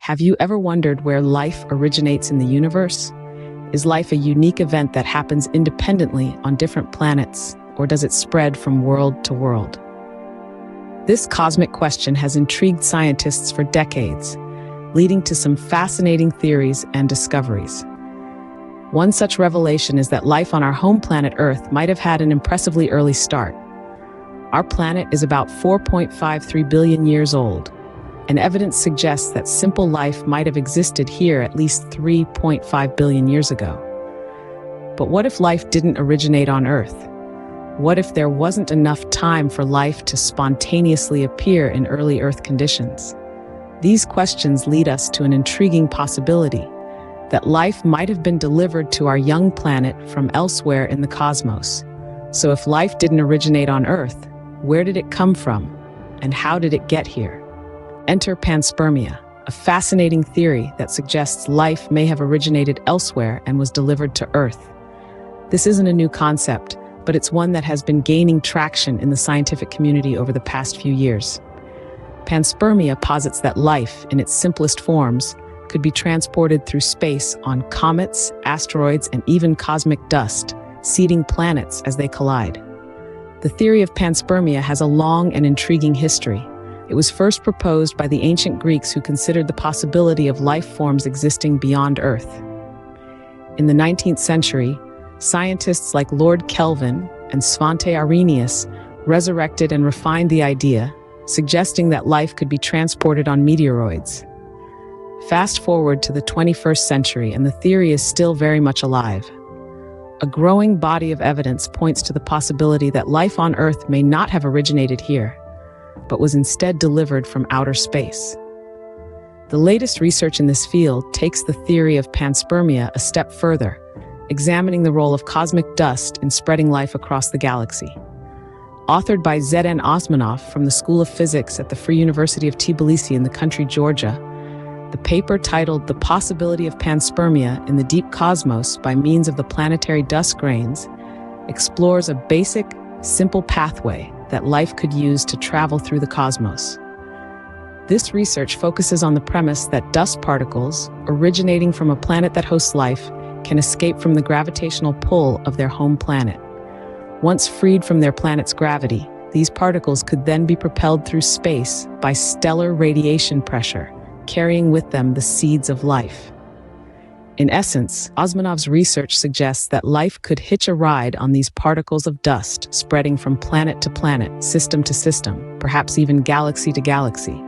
Have you ever wondered where life originates in the universe? Is life a unique event that happens independently on different planets, or does it spread from world to world? This cosmic question has intrigued scientists for decades, leading to some fascinating theories and discoveries. One such revelation is that life on our home planet Earth might have had an impressively early start. Our planet is about 4.53 billion years old, and evidence suggests that simple life might have existed here at least 3.5 billion years ago. But what if life didn't originate on Earth? What if there wasn't enough time for life to spontaneously appear in early Earth conditions? These questions lead us to an intriguing possibility that life might have been delivered to our young planet from elsewhere in the cosmos. So if life didn't originate on Earth, where did it come from, and how did it get here? Enter panspermia, a fascinating theory that suggests life may have originated elsewhere and was delivered to Earth. This isn't a new concept, but it's one that has been gaining traction in the scientific community over the past few years. Panspermia posits that life, in its simplest forms, could be transported through space on comets, asteroids, and even cosmic dust, seeding planets as they collide. The theory of panspermia has a long and intriguing history. It was first proposed by the ancient Greeks, who considered the possibility of life forms existing beyond Earth. In the 19th century, scientists like Lord Kelvin and Svante Arrhenius resurrected and refined the idea, suggesting that life could be transported on meteoroids. Fast forward to the 21st century, and the theory is still very much alive. A growing body of evidence points to the possibility that life on Earth may not have originated here, but was instead delivered from outer space. The latest research in this field takes the theory of panspermia a step further, examining the role of cosmic dust in spreading life across the galaxy. Authored by Z.N. Osmanov from the School of Physics at the Free University of Tbilisi in the country Georgia, the paper, titled "The Possibility of Panspermia in the Deep Cosmos by Means of the Planetary Dust Grains," explores a basic, simple pathway that life could use to travel through the cosmos. This research focuses on the premise that dust particles, originating from a planet that hosts life, can escape from the gravitational pull of their home planet. Once freed from their planet's gravity, these particles could then be propelled through space by stellar radiation pressure, carrying with them the seeds of life. In essence, Osmanov's research suggests that life could hitch a ride on these particles of dust, spreading from planet to planet, system to system, perhaps even galaxy to galaxy.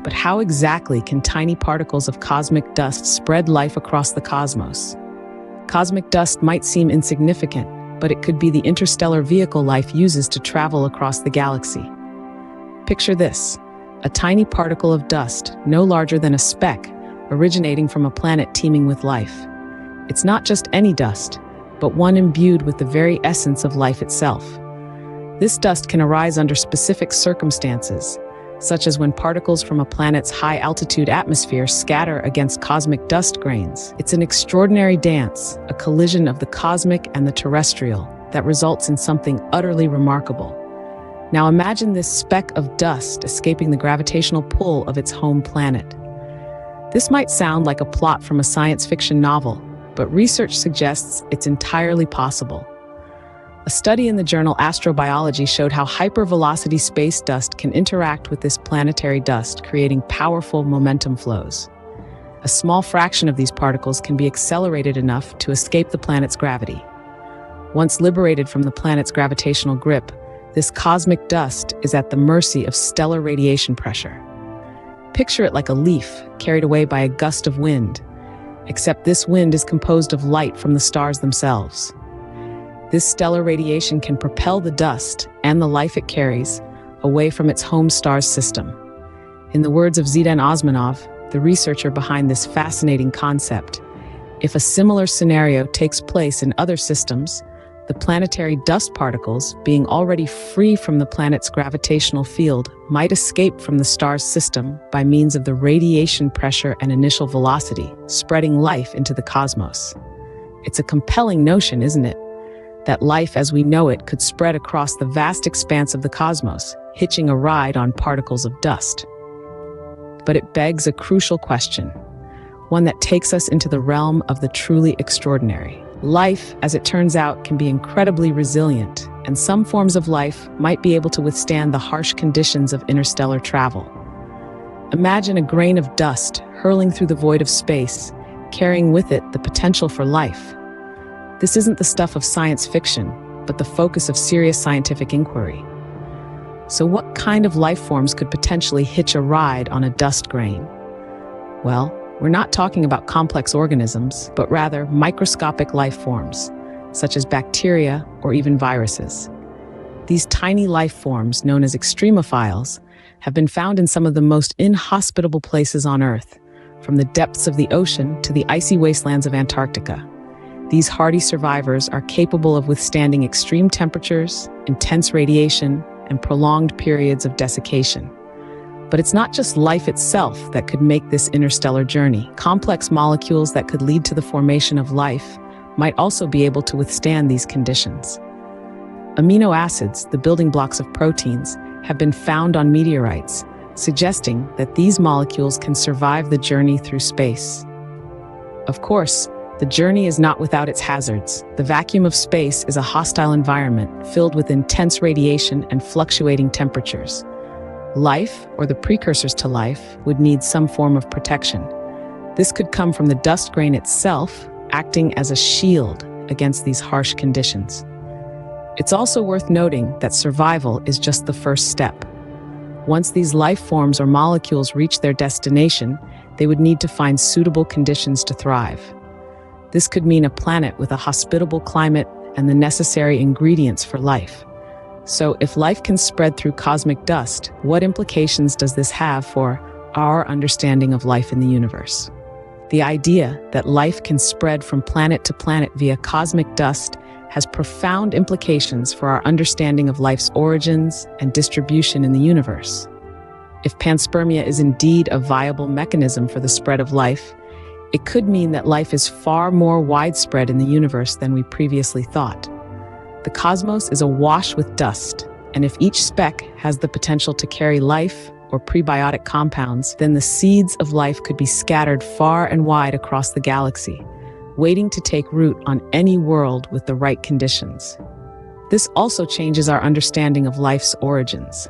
But how exactly can tiny particles of cosmic dust spread life across the cosmos? Cosmic dust might seem insignificant, but it could be the interstellar vehicle life uses to travel across the galaxy. Picture this: a tiny particle of dust, no larger than a speck, originating from a planet teeming with life. It's not just any dust, but one imbued with the very essence of life itself. This dust can arise under specific circumstances, such as when particles from a planet's high-altitude atmosphere scatter against cosmic dust grains. It's an extraordinary dance, a collision of the cosmic and the terrestrial, that results in something utterly remarkable. Now imagine this speck of dust escaping the gravitational pull of its home planet. This might sound like a plot from a science fiction novel, but research suggests it's entirely possible. A study in the journal Astrobiology showed how hypervelocity space dust can interact with this planetary dust, creating powerful momentum flows. A small fraction of these particles can be accelerated enough to escape the planet's gravity. Once liberated from the planet's gravitational grip, this cosmic dust is at the mercy of stellar radiation pressure. Picture it like a leaf carried away by a gust of wind, except this wind is composed of light from the stars themselves. This stellar radiation can propel the dust and the life it carries away from its home star's system. In the words of Z.N. Osmanov, the researcher behind this fascinating concept, if a similar scenario takes place in other systems, the planetary dust particles, being already free from the planet's gravitational field, might escape from the star's system by means of the radiation pressure and initial velocity, spreading life into the cosmos. It's a compelling notion, isn't it? That life as we know it could spread across the vast expanse of the cosmos, hitching a ride on particles of dust. but it begs a crucial question, one that takes us into the realm of the truly extraordinary. Life, as it turns out, can be incredibly resilient, and some forms of life might be able to withstand the harsh conditions of interstellar travel. Imagine a grain of dust hurling through the void of space, carrying with it the potential for life. This isn't the stuff of science fiction, but the focus of serious scientific inquiry. So what kind of life forms could potentially hitch a ride on a dust grain? Well, we're not talking about complex organisms, but rather microscopic life forms, such as bacteria or even viruses. These tiny life forms, known as extremophiles, have been found in some of the most inhospitable places on Earth, from the depths of the ocean to the icy wastelands of Antarctica. These hardy survivors are capable of withstanding extreme temperatures, intense radiation, and prolonged periods of desiccation. But it's not just life itself that could make this interstellar journey. Complex molecules that could lead to the formation of life might also be able to withstand these conditions. Amino acids, the building blocks of proteins, have been found on meteorites, suggesting that these molecules can survive the journey through space. Of course, the journey is not without its hazards. The vacuum of space is a hostile environment filled with intense radiation and fluctuating temperatures. Life, or the precursors to life, would need some form of protection. This could come from the dust grain itself, acting as a shield against these harsh conditions. It's also worth noting that survival is just the first step. Once these life forms or molecules reach their destination, they would need to find suitable conditions to thrive. This could mean a planet with a hospitable climate and the necessary ingredients for life. So, if life can spread through cosmic dust, what implications does this have for our understanding of life in the universe? The idea that life can spread from planet to planet via cosmic dust has profound implications for our understanding of life's origins and distribution in the universe. If panspermia is indeed a viable mechanism for the spread of life, it could mean that life is far more widespread in the universe than we previously thought. The cosmos is awash with dust, and if each speck has the potential to carry life or prebiotic compounds, then the seeds of life could be scattered far and wide across the galaxy, waiting to take root on any world with the right conditions. This also changes our understanding of life's origins.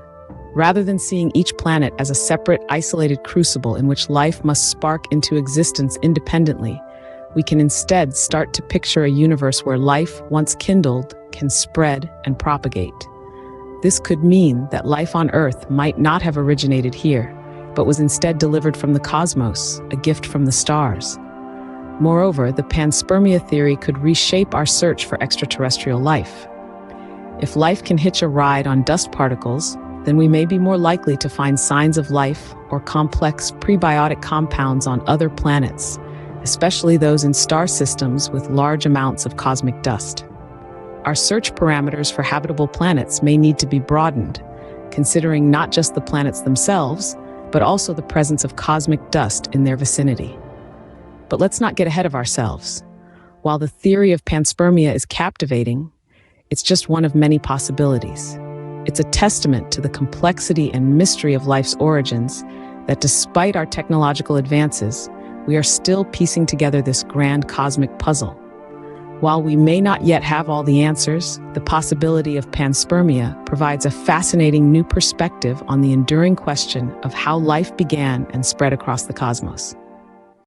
Rather than seeing each planet as a separate, isolated crucible in which life must spark into existence independently, we can instead start to picture a universe where life, once kindled, can spread and propagate. This could mean that life on Earth might not have originated here, but was instead delivered from the cosmos, a gift from the stars. Moreover, the panspermia theory could reshape our search for extraterrestrial life. If life can hitch a ride on dust particles, then we may be more likely to find signs of life or complex prebiotic compounds on other planets, especially those in star systems with large amounts of cosmic dust. Our search parameters for habitable planets may need to be broadened, considering not just the planets themselves, but also the presence of cosmic dust in their vicinity. But let's not get ahead of ourselves. While the theory of panspermia is captivating, it's just one of many possibilities. It's a testament to the complexity and mystery of life's origins that despite our technological advances, we are still piecing together this grand cosmic puzzle. While we may not yet have all the answers, the possibility of panspermia provides a fascinating new perspective on the enduring question of how life began and spread across the cosmos.